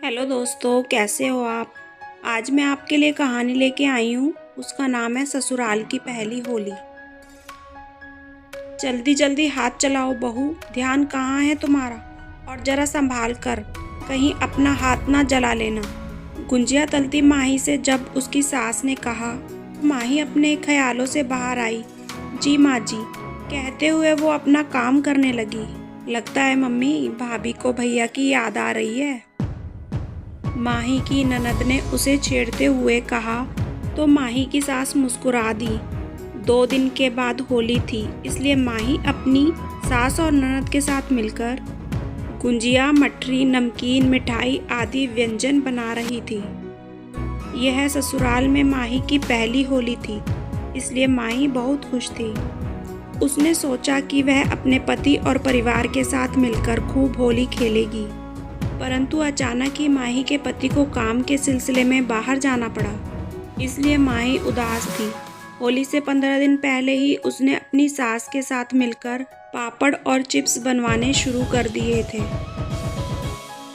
Hello दोस्तों, कैसे हो आप। आज मैं आपके लिए कहानी लेके आई हूँ। उसका नाम है ससुराल की पहली होली। जल्दी जल्दी हाथ चलाओ बहू, ध्यान कहाँ है तुम्हारा। और जरा संभाल कर, कहीं अपना हाथ ना जला लेना। गुंजिया तलती माही से जब उसकी सास ने कहा, माही अपने ख्यालों से बाहर आई। जी माँ जी कहते हुए वो अपना काम करने लगी। लगता है मम्मी, भाभी को भैया की याद आ रही है। माही की ननद ने उसे छेड़ते हुए कहा तो माही की सास मुस्कुरा दी। 2 दिन के बाद होली थी, इसलिए माही अपनी सास और ननद के साथ मिलकर गुंजिया, मठरी, नमकीन, मिठाई आदि व्यंजन बना रही थी। यह ससुराल में माही की पहली होली थी, इसलिए माही बहुत खुश थी। उसने सोचा कि वह अपने पति और परिवार के साथ मिलकर खूब होली खेलेगी। परंतु अचानक ही माही के पति को काम के सिलसिले में बाहर जाना पड़ा, इसलिए माही उदास थी। होली से 15 दिन पहले ही उसने अपनी सास के साथ मिलकर पापड़ और चिप्स बनवाने शुरू कर दिए थे।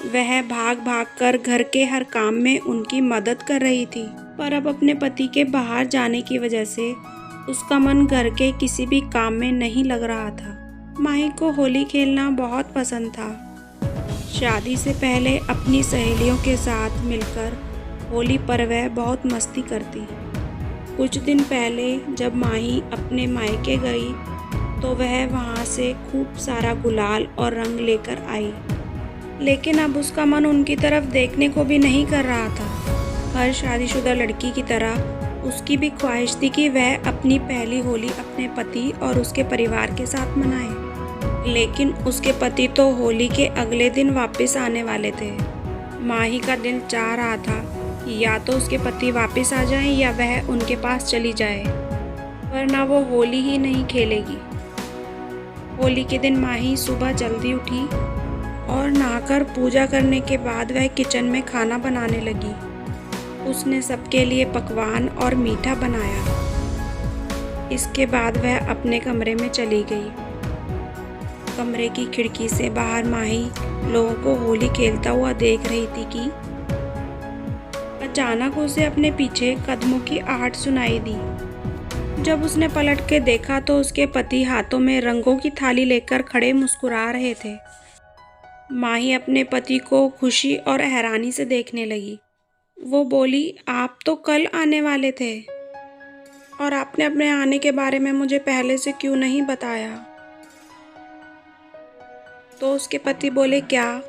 वह भाग भाग कर घर के हर काम में उनकी मदद कर रही थी, पर अब अपने पति के बाहर जाने की वजह से उसका मन घर के किसी भी काम में नहीं लग रहा था। माही को होली खेलना बहुत पसंद था। शादी से पहले अपनी सहेलियों के साथ मिलकर होली पर वह बहुत मस्ती करती। कुछ दिन पहले जब माही अपने मायके गई तो वह वहां से खूब सारा गुलाल और रंग लेकर आई, लेकिन अब उसका मन उनकी तरफ देखने को भी नहीं कर रहा था। हर शादीशुदा लड़की की तरह उसकी भी ख्वाहिश थी कि वह अपनी पहली होली अपने पति और उसके परिवार के साथ मनाए, लेकिन उसके पति तो होली के अगले दिन वापस आने वाले थे। माही का दिल चाह रहा था कि या तो उसके पति वापस आ जाएं या वह उनके पास चली जाए, वरना वो होली ही नहीं खेलेगी। होली के दिन माही सुबह जल्दी उठी और नहाकर पूजा करने के बाद वह किचन में खाना बनाने लगी। उसने सबके लिए पकवान और मीठा बनाया। इसके बाद वह अपने कमरे में चली गई। कमरे की खिड़की से बाहर माही लोगों को होली खेलता हुआ देख रही थी कि अचानक उसे अपने पीछे कदमों की आहट सुनाई दी। जब उसने पलट के देखा तो उसके पति हाथों में रंगों की थाली लेकर खड़े मुस्कुरा रहे थे। माही अपने पति को खुशी और हैरानी से देखने लगी। वो बोली, आप तो कल आने वाले थे और आपने अपने आने के बारे में मुझे पहले से क्यों नहीं बताया। तो उसके पति बोले, क्या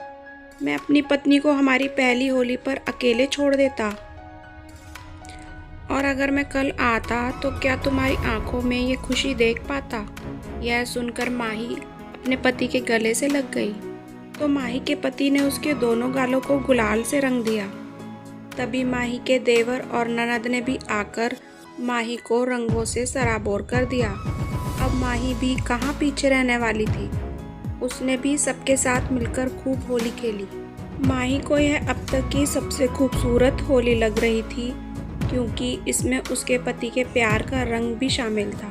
मैं अपनी पत्नी को हमारी पहली होली पर अकेले छोड़ देता? और अगर मैं कल आता तो क्या तुम्हारी आंखों में ये खुशी देख पाता? यह सुनकर माही अपने पति के गले से लग गई तो माही के पति ने उसके दोनों गालों को गुलाल से रंग दिया। तभी माही के देवर और ननद ने भी आकर माही को रंगों से सराबोर कर दिया। अब माही भी कहाँ पीछे रहने वाली थी। उसने भी सबके साथ मिलकर खूब होली खेली। माही को यह अब तक की सबसे खूबसूरत होली लग रही थी, क्योंकि इसमें उसके पति के प्यार का रंग भी शामिल था।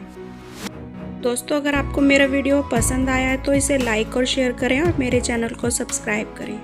दोस्तों, अगर आपको मेरा वीडियो पसंद आया है तो इसे लाइक और शेयर करें और मेरे चैनल को सब्सक्राइब करें।